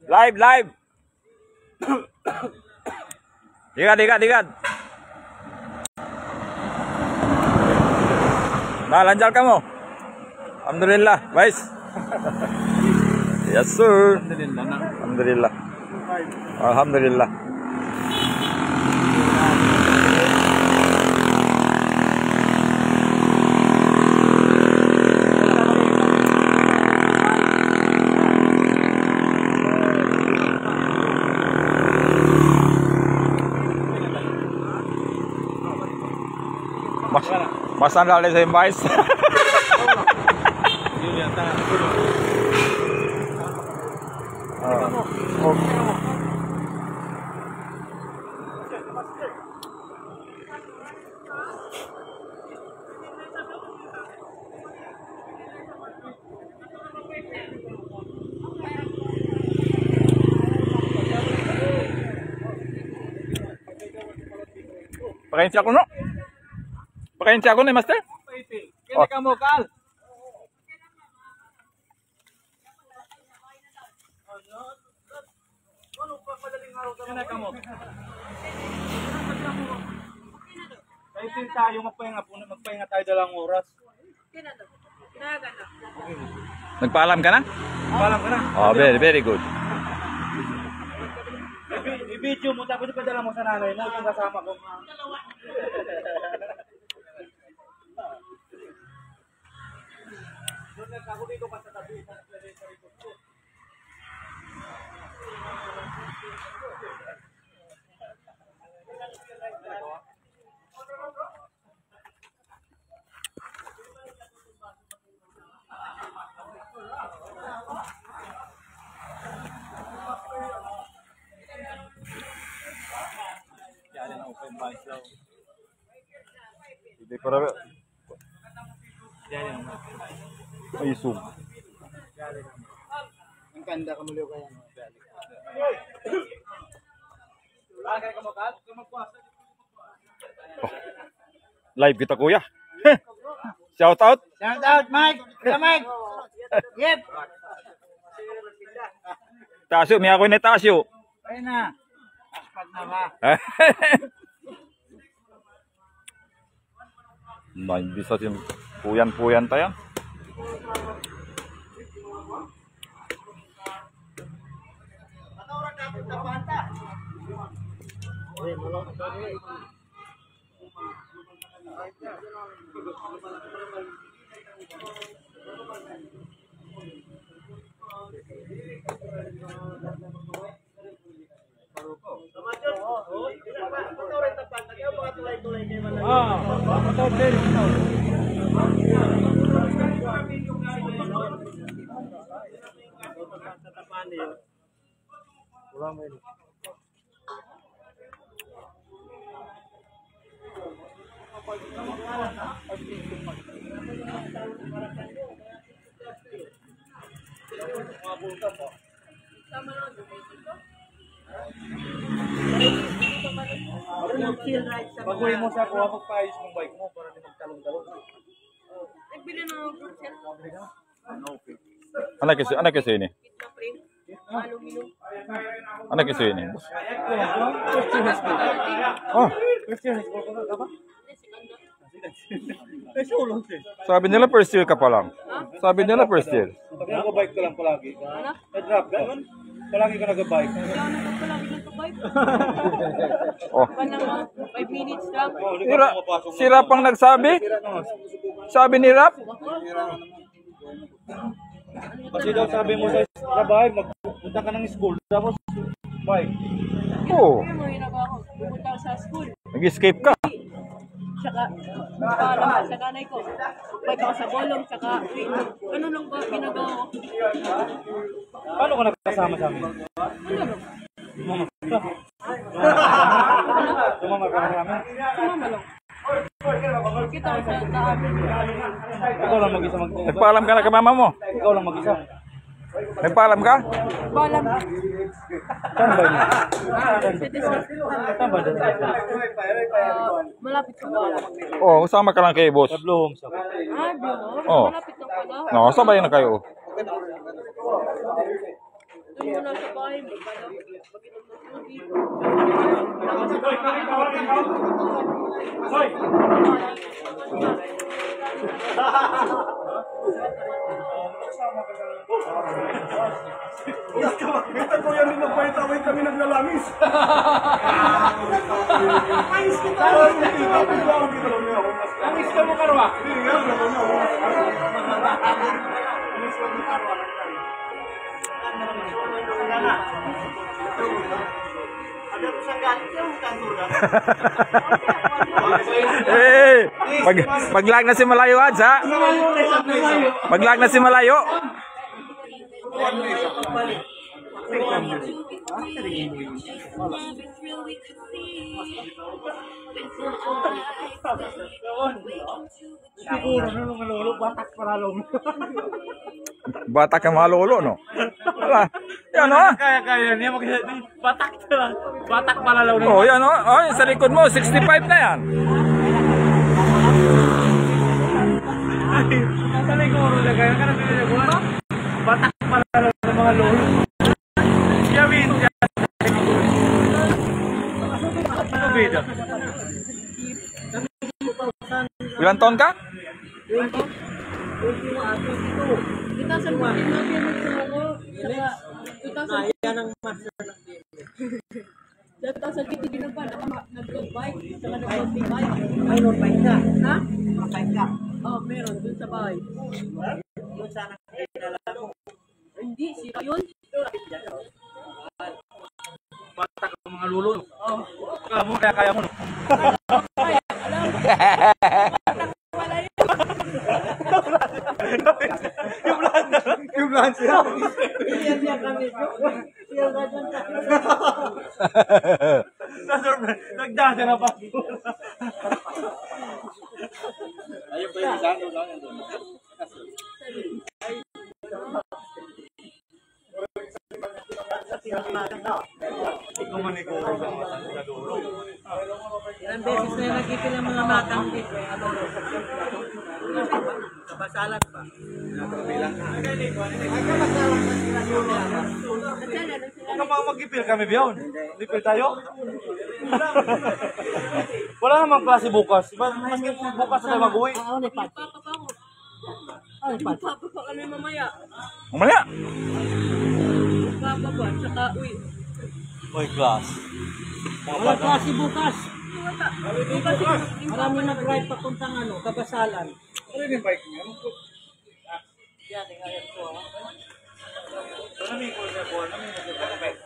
Live, live. Digat. Nah, lancar kamu. Alhamdulillah, guys. Yes, sir. Alhamdulillah. Alhamdulillah. Mas andal sa mais. Pakain siya ko no? Pakain siya ko ni Master? Kini ka mo, Kal? Kini ka mo? Kaitin tayo, magpahinga tayo dalang oras. Nagpaalam ka na? Paalam ka na. Oh, very good. I-video mo, tapos ipadala mo sa nanay mo, yung kasama ko. Ako dito pa sa tabi, sa likod ko. Hindi para ay zoom. Ang ganda ka muliw kaya. Live kita kuya. Shout out. Shout out, Mike. Kuya Mike. Yep. Tasyo, may ako ni Tasyo. Ayun na. Aspag na ba? Nah, bisa sih puyan-puyan tayo. Baguhin mo sa kuha magpaayos mong bike mo para di magtalong-talong. Nagbili na ng fruit sir. Anak kasi ini. Kitna frame. Aluminum. Anak kasi ini. Oh, Christian, ka ba? Sabi nila first year ka pa lang. Sabi nila first year. Pag nag-bike ka lang palagi. Na-drop ka? Palagi ka nag-bike. Kaya nagpapalagi ng kabike. Oh. Panang 5 minutes lang. Si Rap ang nagsabi? Sabi ni Rap? Kasi daw sabi mo sa bahay, magpunta ka ng school, tapos bike. Oo. Kaya mo hirap ako. Pumunta ako sa school. Nag-escape ka. Tsaka, paalam sa nanay ko. Bike ako sa bolong, tsaka, ano lang ba ginagawa ko? Paano ka nakasama sa amin? Ano lang? Sumama ka. Sumama ka sa amin? Sumama lang. Kita ko sa daan. Ikaw lang mag-isa Nagpaalam ka na kay mama mo? Ikaw lang mag-isa. Nagpaalam ka? Paalam. Saan ba yun? Citizen. Saan ba yun? Malapit sa paalam. Oh, usama ka lang kay boss. Sa Blue Homes ako. Ah, Blue? Oh. Malapit lang pala. No, sabay na kayo. nasa bahay, mag-inom ng tubig. Kita ko yan din nagpahitaway kami naglalamis. Ayos kita. Langis ka mo karwa. Eh, maglag na si Malayo ads ha. Maglag na si Malayo. Siguro nung malolo batak para lolo. Bata ka mga lolo, no? Wala. Yan, o. Kaya niya batak lang. Batak para lolo. Oh, yan, o. Oh, yung sa likod mo, 65 na yan. Nasa liguro na kaya ka na pinagawa. Batak para lolo ng mga lolo. Yamin siya. Ano bida? Ilan taon ka? 2014 na pinag ako. Saka 2015 din pa nag-road bike. Saka nag-road bike. May road bike ka? Ha? Mabike ka? Oh, meron dun sa bahay. Yun sana kinala mo. Hindi, sira yun. Batak ng mga lolo. Kaya mo, kaya mo. Kaya, alam. Wala yun. Yung plan siya. Iyan niya kami. Iyan na dyan ka. Nagdasa na pa. Ayun pa yung isa. Ikaw maniguro sa mga lolo. Ilang beses na yung nakikita ng mga matang dito. Kabasalan pa. Huwag ka mga mag-ipil kami biyon. Ipil tayo. Wala namang klase bukas. Maski bukas na tayo mag-uwi. Ano pa? Papa pa ako. Ano pa? Papa pa kami mamaya. Mamaya. Papa pa, saka uwi. My class. Wala klase bukas. Wala. Bukas yung Marami nag-ride papuntang Kabasalan. Ano yung bike niya? Yan, tingnan ko. Ano yung call niya po? Ano yung bike?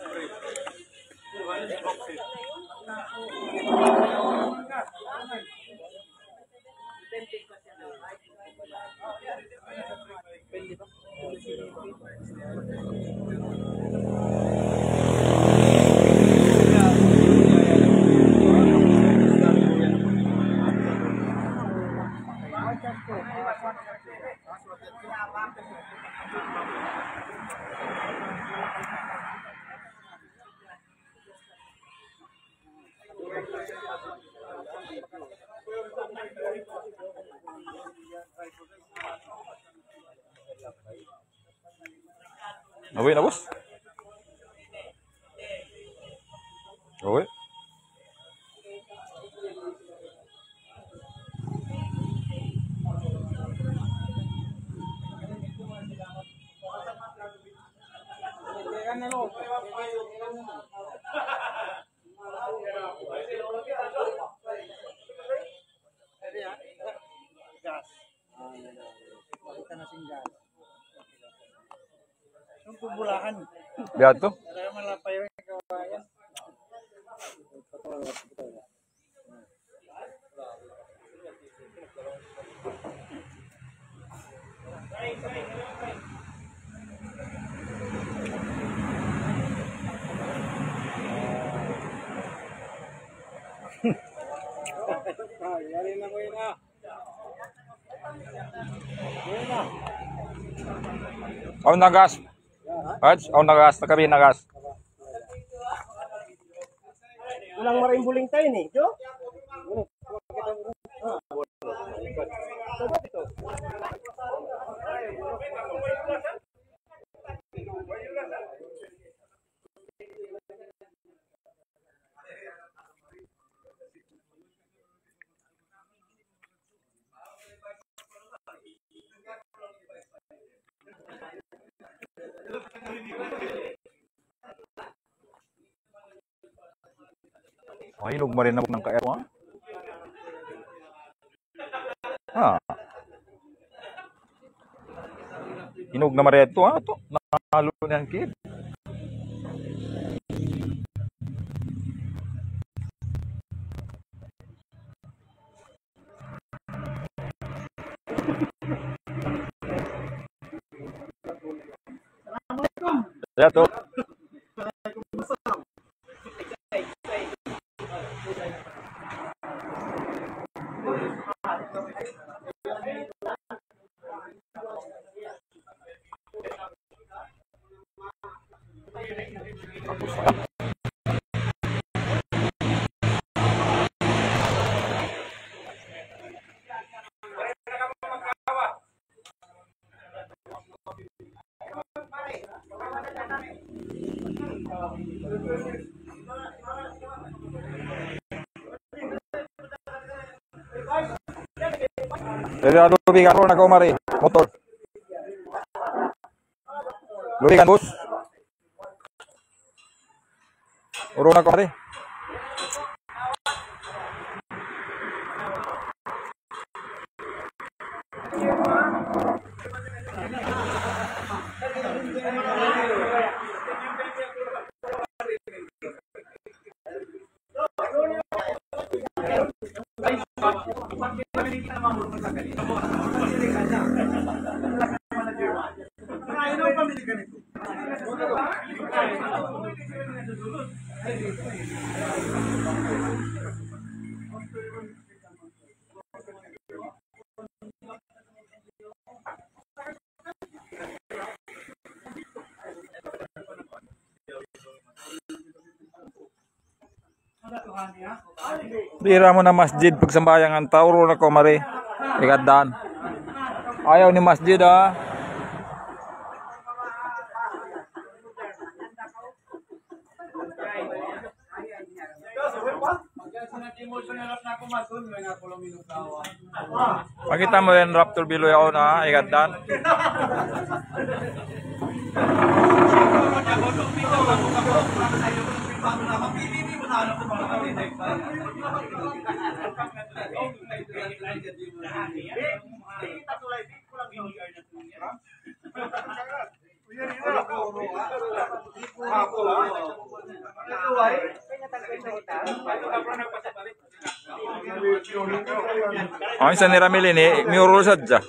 Uwi na, boss? Uwi? Yung pubulakan. Biya to? Kaya malapay yung kawayan. Yari na ko yun na. Ako nagas. Ads, ako nagas. Nakabi nagas. Walang marimbuling tayo ni, Jo? Hinog mo rin na ng kaya mo. Ha? Hinog na mareto ha. Ito. Nahalo na ang kid. Ya to. Jadi ada lubigan ron ako mari motor. Lubigan bus. Urun ako mari. Bira mo na masjid pagsambayang ang tauro na ko mari. Ikadaan. Ayaw ni masjid ha. Makita mo yan Raptor Biloy ako na ikadaan. Ang isa ni Ramil ini, miurol sadya.